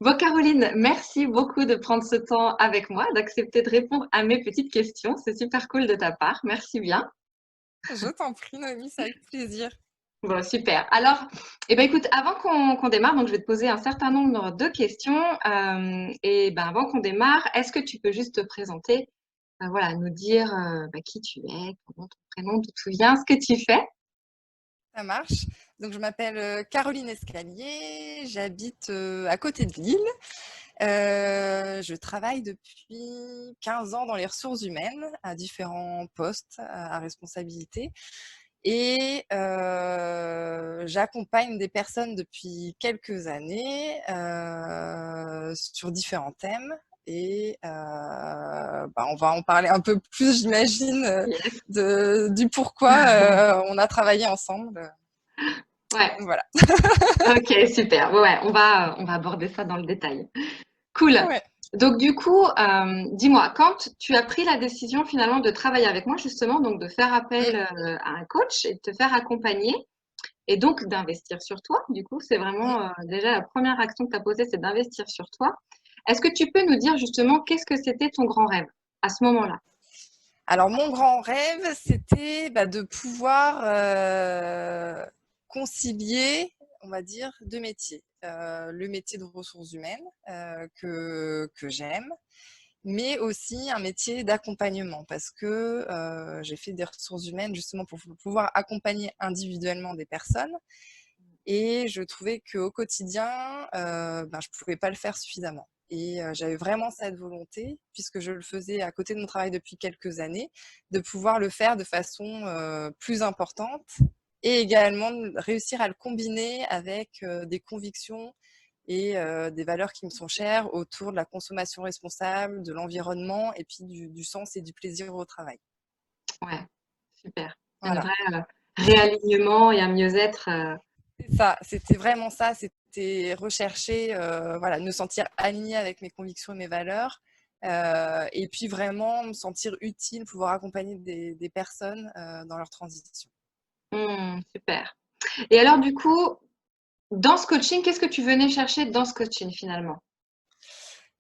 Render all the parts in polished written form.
Bon, Caroline, merci beaucoup de prendre ce temps avec moi, d'accepter de répondre à mes petites questions. C'est super cool de ta part. Merci bien. Je t'en prie, Noémie, c'est avec plaisir. Bon, super. Alors, écoute, avant qu'on démarre, donc je vais te poser un certain nombre de questions. Avant qu'on démarre, est-ce que tu peux juste te présenter, voilà, nous dire qui tu es, comment ton prénom, d'où tu viens, ce que tu fais? Ça marche. Donc, je m'appelle Caroline Escalier, j'habite à côté de Lille. Je travaille depuis 15 ans dans les ressources humaines, à différents postes à responsabilité. Et j'accompagne des personnes depuis quelques années sur différents thèmes. Et on va en parler un peu plus, j'imagine, Yes. du pourquoi on a travaillé ensemble. Ouais, Voilà. ok, super. Ouais, on va aborder ça dans le détail. Cool. Ouais. Donc du coup, dis-moi, quand tu as pris la décision finalement de travailler avec moi, justement, donc de faire Mm. appel à un coach et de te faire accompagner et donc d'investir sur toi, du coup, c'est Mm. vraiment déjà la première action que tu as posée, c'est d'investir sur toi. Est-ce que tu peux nous dire justement qu'est-ce que c'était ton grand rêve à ce moment-là? Alors, mon grand rêve, c'était de pouvoir concilier, on va dire, deux métiers. Le métier de ressources humaines que j'aime, mais aussi un métier d'accompagnement parce que j'ai fait des ressources humaines justement pour pouvoir accompagner individuellement des personnes et je trouvais qu'au quotidien, je pouvais pas le faire suffisamment. Et j'avais vraiment cette volonté, puisque je le faisais à côté de mon travail depuis quelques années, de pouvoir le faire de façon plus importante et également de réussir à le combiner avec des convictions et des valeurs qui me sont chères autour de la consommation responsable, de l'environnement et puis du sens et du plaisir au travail. Ouais, super. Un Voilà. vrai réalignement et un mieux-être. C'est ça, c'était vraiment ça, c'était rechercher, voilà, me sentir alignée avec mes convictions et mes valeurs, et puis vraiment me sentir utile, pouvoir accompagner des personnes dans leur transition. Super. Et alors du coup, dans ce coaching, qu'est-ce que tu venais chercher dans ce coaching finalement?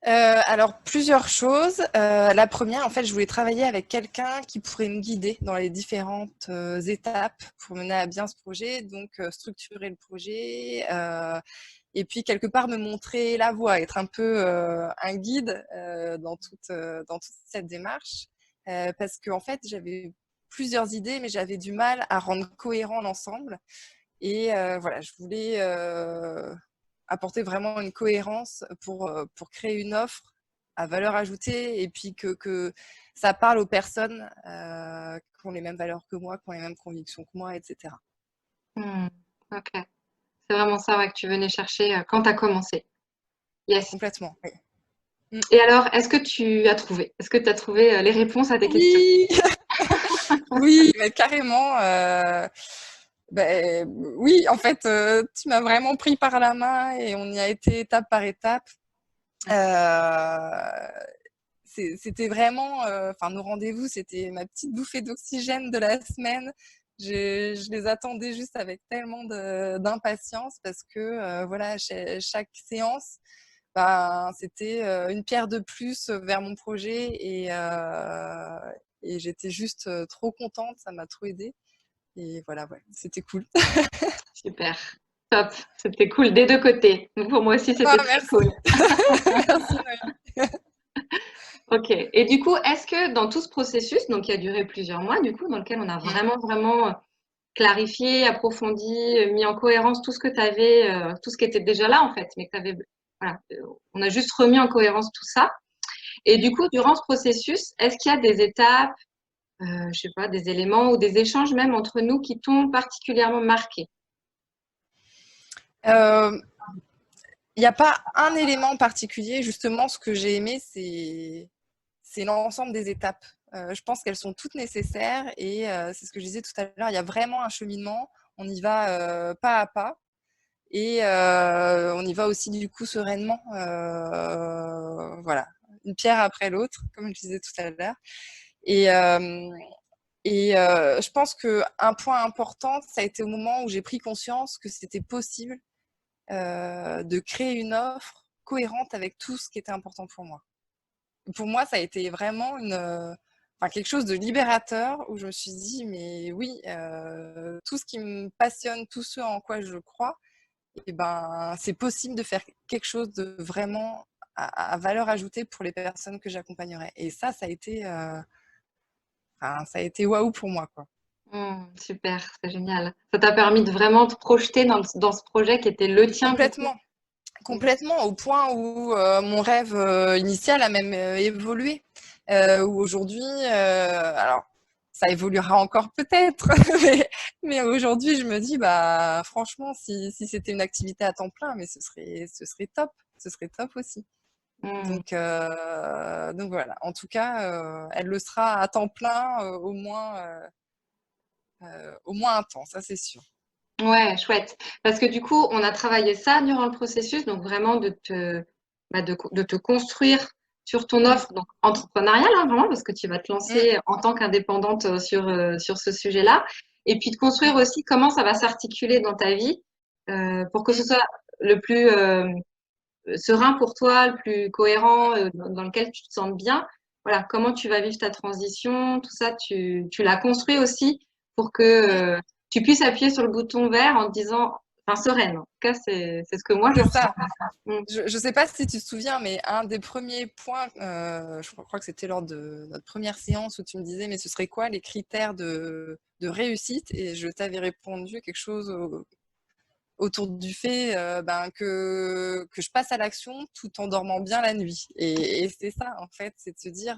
Alors plusieurs choses. La première, en fait, je voulais travailler avec quelqu'un qui pourrait me guider dans les différentes étapes pour mener à bien ce projet, donc structurer le projet, et puis quelque part me montrer la voie, être un peu un guide dans toute cette démarche, parce qu'en fait, j'avais plusieurs idées, mais j'avais du mal à rendre cohérent l'ensemble. Et voilà, je voulais apporter vraiment une cohérence pour créer une offre à valeur ajoutée et puis que ça parle aux personnes qui ont les mêmes valeurs que moi, qui ont les mêmes convictions que moi, etc. Hmm, ok. C'est vraiment ça ouais, que tu venais chercher quand tu as commencé. Yes. Complètement. Oui. Mm. Et alors, est-ce que tu as trouvé? Est-ce que tu as trouvé les réponses à tes questions? Oui, oui, mais carrément. Oui, en fait, tu m'as vraiment pris par la main et on y a été étape par étape. Euh, C'était vraiment, enfin, nos rendez-vous, c'était ma petite bouffée d'oxygène de la semaine. Je les attendais juste avec tellement d'impatience parce que, voilà, chaque séance, c'était une pierre de plus vers mon projet et j'étais juste trop contente, ça m'a trop aidée. Et voilà, ouais, c'était cool. Super. Top. C'était cool des deux côtés. Donc, pour moi aussi, Ah, c'était très merci. cool. Merci, Noémie. Ok. Et du coup, est-ce que dans tout ce processus, donc qui a duré plusieurs mois, du coup, dans lequel on a Mm. vraiment clarifié, approfondi, mis en cohérence tout ce que tu avais, tout ce qui était déjà là en fait, mais que tu avais, voilà, on a juste remis en cohérence tout ça. Et du coup, durant ce processus, est-ce qu'il y a des étapes, je sais pas, des éléments ou des échanges même entre nous qui t'ont particulièrement marqué? Euh, Il n'y a pas un élément particulier. Justement, ce que j'ai aimé, c'est l'ensemble des étapes. Je pense qu'elles sont toutes nécessaires et c'est ce que je disais tout à l'heure. Il y a vraiment un cheminement. On y va pas à pas et on y va aussi du coup sereinement. Voilà, une pierre après l'autre, comme je disais tout à l'heure. Et, euh, je pense qu'un point important, ça a été au moment où j'ai pris conscience que c'était possible de créer une offre cohérente avec tout ce qui était important pour moi. Pour moi, ça a été vraiment quelque chose de libérateur où je me suis dit, mais oui, tout ce qui me passionne, tout ce en quoi je crois, et ben, c'est possible de faire quelque chose de vraiment à valeur ajoutée pour les personnes que j'accompagnerai. Et ça a été waouh pour moi, quoi. Super, c'est génial. Ça t'a permis de vraiment te projeter dans ce projet qui était le tien, du coup. Complètement. Complètement, au point où mon rêve initial a même évolué. Où aujourd'hui, alors ça évoluera encore peut-être, mais aujourd'hui je me dis, bah franchement, si c'était une activité à temps plein, mais ce serait top aussi. Mm. Donc voilà, en tout cas, elle le sera à temps plein, au moins un temps, ça c'est sûr. Ouais, chouette. Parce que du coup, on a travaillé ça durant le processus, donc vraiment de te construire sur ton Mm, offre, donc entrepreneuriale, hein, vraiment, parce que tu vas te mm, lancer en tant qu'indépendante sur ce sujet-là. Et puis de construire mm, aussi comment ça va s'articuler dans ta vie pour que ce mm. soit le plus serein pour toi, le plus cohérent, dans lequel tu te sentes bien. Voilà, comment tu vas vivre ta transition, tout ça, tu l'as construit aussi pour que tu puisses appuyer sur le bouton vert en te disant, enfin, sereine. En tout cas, c'est ce que moi je C'est ressens. ça. Mm. Je ne sais pas si tu te souviens, mais un des premiers points, je crois que c'était lors de notre première séance où tu me disais, mais ce serait quoi les critères de réussite? Et je t'avais répondu quelque chose autour du fait que je passe à l'action tout en dormant bien la nuit. Et c'est ça, en fait, c'est de se dire,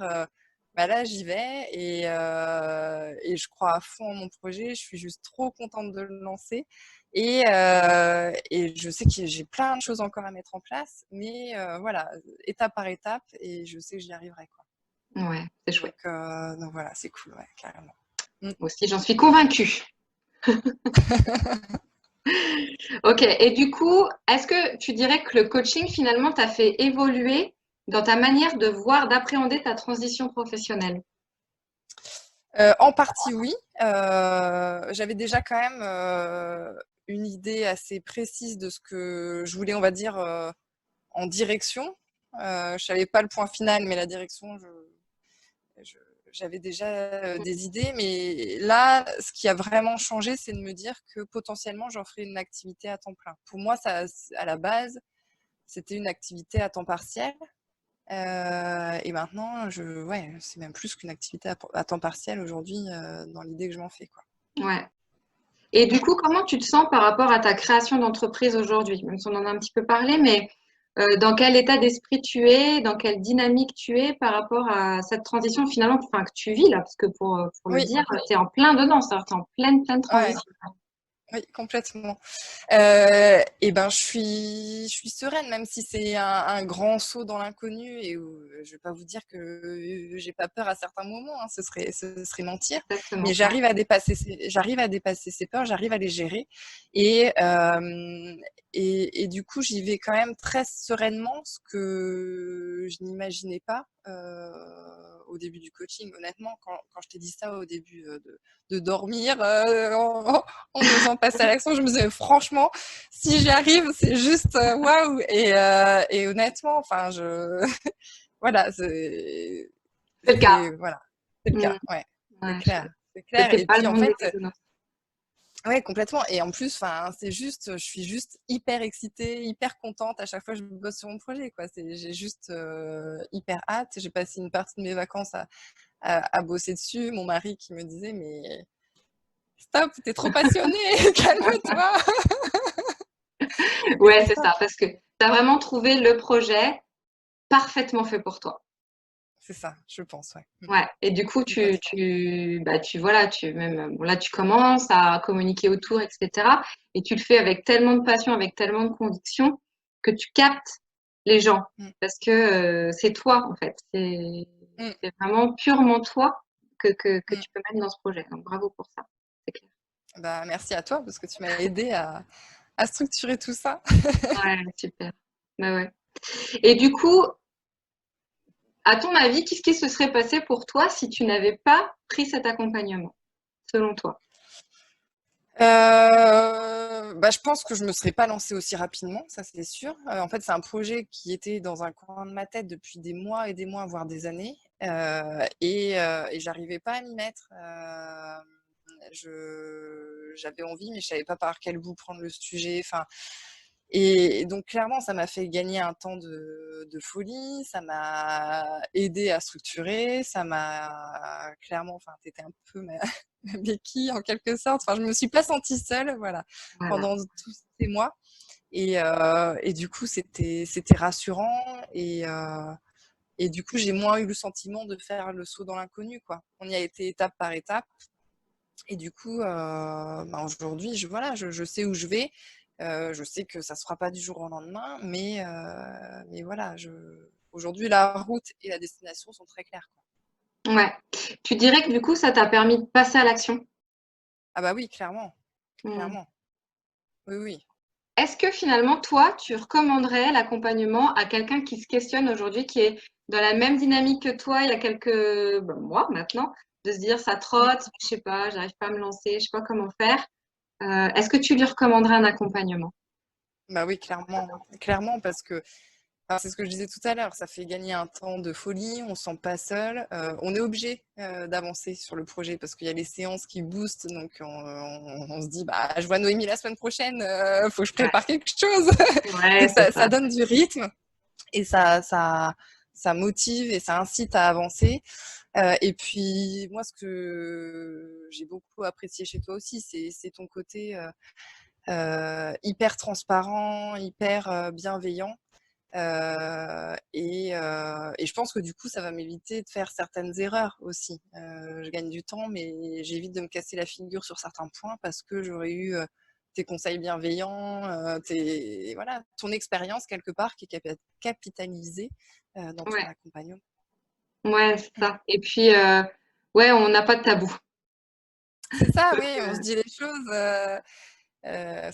bah là, j'y vais et je crois à fond en mon projet. Je suis juste trop contente de le lancer. Et je sais que j'ai plein de choses encore à mettre en place, mais voilà, étape par étape, et je sais que j'y arriverai, quoi. Ouais, c'est chouette. Donc voilà, c'est cool, ouais, carrément. Mm. Moi aussi, j'en suis convaincue. Ok, et du coup, est-ce que tu dirais que le coaching, finalement, t'a fait évoluer dans ta manière de voir, d'appréhender ta transition professionnelle? En partie, oui. J'avais déjà quand même une idée assez précise de ce que je voulais, on va dire, en direction. Je savais pas le point final, mais la direction, je- j'avais déjà des idées. Mais là, ce qui a vraiment changé, c'est de me dire que potentiellement, j'en ferais une activité à temps plein. Pour moi, ça, à la base, c'était une activité à temps partiel. Et maintenant, ouais, c'est même plus qu'une activité à temps partiel aujourd'hui, dans l'idée que je m'en fais, quoi. Ouais. Et du Mm. coup, comment tu te sens par rapport à ta création d'entreprise aujourd'hui? Même si on en a un petit peu parlé, mais dans quel état d'esprit tu es, dans quelle dynamique tu es par rapport à cette transition finalement enfin, que tu vis là, parce que pour le Oui, dire, tu es en plein dedans, c'est-à-dire tu es en pleine ouais, transition. oui, complètement. Et ben, je suis sereine, même si c'est un grand saut dans l'inconnu et où je vais pas vous dire que j'ai pas peur à certains moments, hein, ce serait mentir. Exactement. Mais Ouais. j'arrive à dépasser ces peurs, j'arrive à les gérer. Et, euh, et du coup, j'y vais quand même très sereinement, ce que je n'imaginais pas au début du coaching. Honnêtement, quand je t'ai dit ça au début de dormir en osant passer à l'action, je me disais franchement, si j'y arrive, c'est juste waouh. Et honnêtement, enfin, voilà, C'est le cas. voilà, c'est le cas, Mm. ouais, c'est Ouais, clair, c'est clair. c'était Et pas puis le en monde des fait, bisounours. ouais, complètement. Et en plus, enfin, c'est juste, je suis juste hyper excitée, hyper contente à chaque fois que je bosse sur mon projet, quoi. J'ai juste hyper hâte. J'ai passé une partie de mes vacances à bosser dessus. Mon mari qui me disait, mais stop, t'es trop passionnée, calme-toi. Mais Ouais, c'est c'est ça, ça, parce que tu as vraiment trouvé le projet parfaitement fait pour toi. je pense, ouais. Ouais, et du coup, Complètement. voilà, même, bon, là, tu commences à communiquer autour, etc. Et tu le fais avec tellement de passion, avec tellement de conviction que tu captes les gens Mm, parce que c'est toi, en fait. mm, C'est vraiment purement toi que mm. tu peux mettre dans ce projet. Donc, bravo pour ça. C'est clair. Bah, merci à toi parce que tu m'as aidé à structurer tout ça. Ouais, super. Bah ouais. Et du coup, à ton avis, qu'est-ce qui se serait passé pour toi si tu n'avais pas pris cet accompagnement, selon toi? Je pense que je ne me serais pas lancée aussi rapidement, ça c'est sûr. En fait, c'est un projet qui était dans un coin de ma tête depuis des mois et des mois, voire des années. Et j'arrivais pas à m'y mettre. J'avais envie, mais je savais pas par quel bout prendre le sujet. Enfin, et donc clairement, ça m'a fait gagner un temps de folie, ça m'a aidé à structurer, ça m'a clairement, enfin, t'étais un peu ma béquille en quelque sorte. Enfin, je me suis pas sentie seule, voilà, Voilà. pendant tous ces mois. Et du coup, c'était rassurant. Et du coup, j'ai moins eu le sentiment de faire le saut dans l'inconnu, quoi. On y a été étape par étape. Et du coup, aujourd'hui, voilà, je sais où je vais. Je sais que ça ne se fera pas du jour au lendemain, mais voilà, aujourd'hui, la route et la destination sont très claires, quoi. Ouais. Tu dirais que du coup, ça t'a permis de passer à l'action? Ah bah oui, clairement, Hmm. clairement. Oui, oui. Est-ce que finalement, toi, tu recommanderais l'accompagnement à quelqu'un qui se questionne aujourd'hui, qui est dans la même dynamique que toi il y a quelques mois maintenant, de se dire ça Mm. trotte, je sais pas, j'arrive pas à me lancer, je sais pas comment faire. Est-ce que tu lui recommanderais un accompagnement? Bah oui, clairement. Clairement, parce que alors, c'est ce que je disais tout à l'heure, ça fait gagner un temps de folie, on ne se sent pas seul. On est obligé d'avancer sur le projet parce qu'il y a les séances qui boostent, donc on se dit, bah, je vois Noémie la semaine prochaine, faut que je Ouais, prépare quelque chose. ouais, Donc c'est ça ça. donne du rythme et ça motive et ça incite à avancer. Et puis moi, ce que j'ai beaucoup apprécié chez toi aussi, c'est ton côté hyper transparent, hyper bienveillant. Et je pense que du coup, ça va m'éviter de faire certaines erreurs aussi. Je gagne du temps, mais j'évite de me casser la figure sur certains points parce que j'aurais eu tes conseils bienveillants, voilà, ton expérience quelque part qui est capitalisée dans ton Ouais, accompagnement. ouais, c'est Mm. ça. Et puis, ouais, on n'a pas de tabou. C'est ça, oui, on se dit les choses,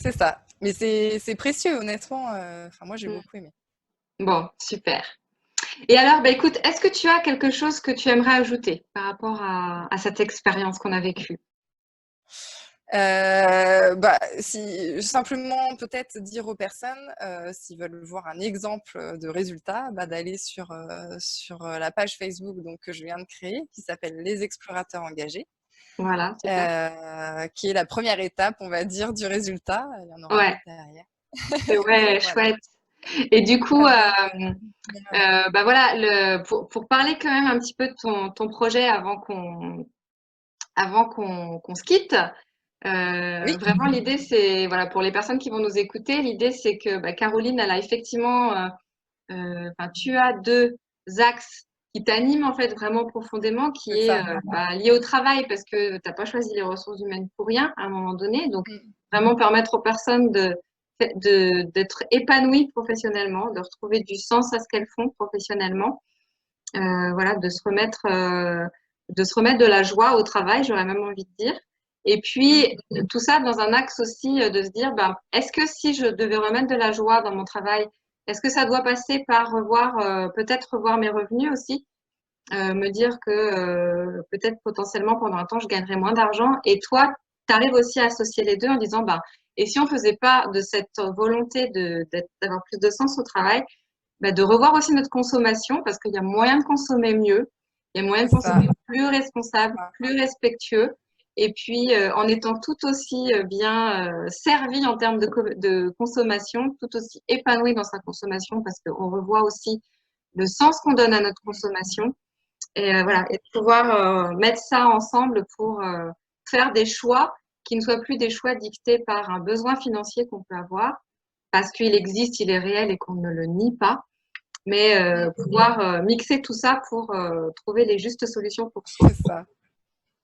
c'est ça. Mais c'est précieux, honnêtement. Enfin, moi, j'ai beaucoup aimé. Bon, super. Et alors, bah, écoute, est-ce que tu as quelque chose que tu aimerais ajouter par rapport à cette expérience qu'on a vécue? Si simplement peut-être dire aux personnes, s'ils veulent voir un exemple de résultat, d'aller sur la page Facebook donc que je viens de créer, qui s'appelle Les Explorateurs Engagés, Voilà, super. qui est la première étape, on va dire, du résultat. Il y en aura Ouais, d'autres derrière. ouais, Voilà. chouette. Et du coup, Avec bah voilà, pour parler quand même un petit peu de ton projet avant qu'on se quitte, oui, vraiment l'idée c'est, voilà, pour les personnes qui vont nous écouter, l'idée c'est que bah, Caroline, elle a effectivement, enfin, tu as deux axes qui t'animent en fait vraiment profondément, qui c'est est ça. bah, lié au travail parce que tu n'as pas choisi les ressources humaines pour rien à un moment donné. Donc, Mm. vraiment permettre aux personnes d'être épanouies professionnellement, de retrouver du sens à ce qu'elles font professionnellement, voilà, de se remettre de la joie au travail, j'aurais même envie de dire. Et Mm. puis, tout ça dans un axe aussi de se dire, bah, est-ce que si je devais remettre de la joie dans mon travail, est-ce que ça doit passer par peut-être revoir mes revenus aussi, me dire que peut-être potentiellement pendant un temps, je gagnerais moins d'argent. Et toi, tu arrives aussi à associer les deux en disant, bah, et si on faisait pas de cette volonté d'avoir plus de sens au travail, bah, de revoir aussi notre consommation parce qu'il y a moyen de consommer mieux, il y a moyen C'est de ça. consommer plus responsable, plus respectueux et puis en étant tout aussi bien servi en termes de consommation, tout aussi épanoui dans sa consommation parce qu'on revoit aussi le sens qu'on donne à notre consommation et Mm. voilà, et de pouvoir mettre ça ensemble pour faire des choix qui ne soient plus des choix dictés par un besoin financier qu'on peut avoir parce qu'il existe, il est réel et qu'on ne le nie pas, mais Mm. pouvoir mixer tout ça pour trouver les justes solutions pour soi. C'est ça.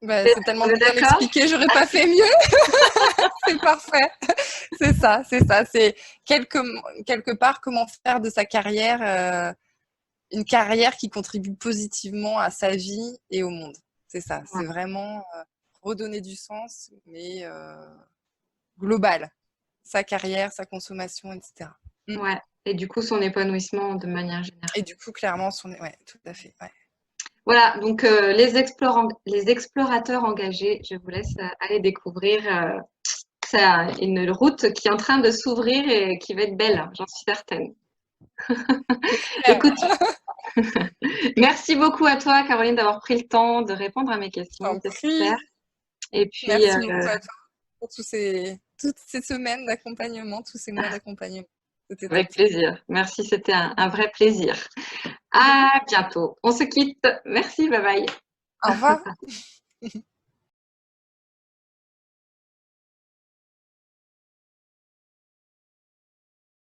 C'est tellement On est bien d'accord? expliqué, j'aurais pas fait mieux. C'est parfait. C'est ça, c'est ça. C'est quelque part comment faire de sa carrière une carrière qui contribue positivement à sa vie et au monde. C'est ça. C'est Voilà. vraiment redonner du sens, mais global. Sa carrière, sa consommation, etc. Mm. Ouais. Et du coup, son épanouissement de manière générale. Et du coup, clairement, ouais, tout à fait. Ouais. Voilà, donc les explorateurs engagés, je vous laisse aller découvrir c'est une route qui est en train de s'ouvrir et qui va être belle, j'en suis certaine. Écoute, merci beaucoup à toi, Caroline, d'avoir pris le temps de répondre à mes questions. T'en C'est super. prie. Et puis, Merci beaucoup à toi pour toutes ces semaines d'accompagnement, tous ces mois d'accompagnement. C'était top. avec plaisir. Merci, c'était un vrai plaisir. À bientôt. On se quitte. Merci, bye bye. Au revoir.